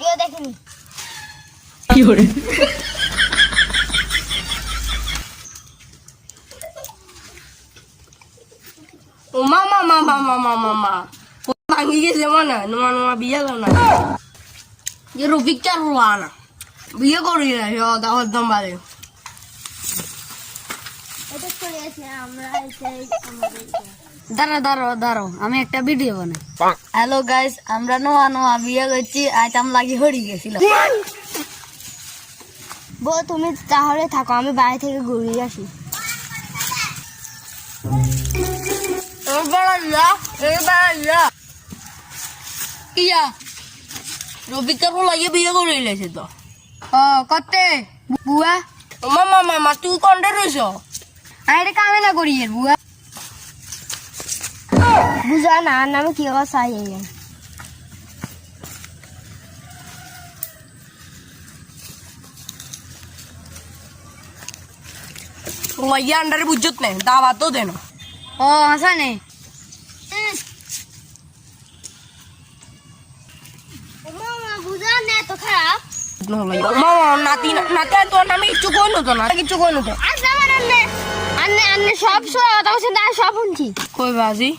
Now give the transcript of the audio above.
Video দেখিনি কি করে ও মামা মামা মামা মামা ভাঙি গেছে মানে নোমা নোমা বিয়ে গেল না যে রফিক চার না বিয়ে করি না দাওয়ার দাম বাড়ে এটা চলে আসে আমরা এসে আমাদের দাঁড়াও আমি একটা ভিডিও বানাই। হ্যালো গাইস, আমরা নোয়া বিয়ে করছি, আজ আমি লাগি হরি গেছিলাম। বউ তুমি তাহলে থাকো, আমি বাইরে থেকে ঘুরিয়ে আসি। ইয়া রফিক চার লাগিয়ে বিয়ে করে এলেছে তো ও কতে বুয়া ও মামা মামা তুই কন্টে রয়েছ আরে কামে না করি এর বুয়া বুঝা না আর নামে কি কথা চাই লাগিয়ে আন্ডারে বুঝত নেই দাওয়া তো দেন ও হাসানে মামা বুঝা না তো খারাপ মামা নাতি নাতি তোর নামে কিচ্ছু কই নতো না কিচ্ছু কই নতো আজ আমার আন্নে আন্নে আন্নে সব কথা বলছেন, সব শুনছি। কই বাজি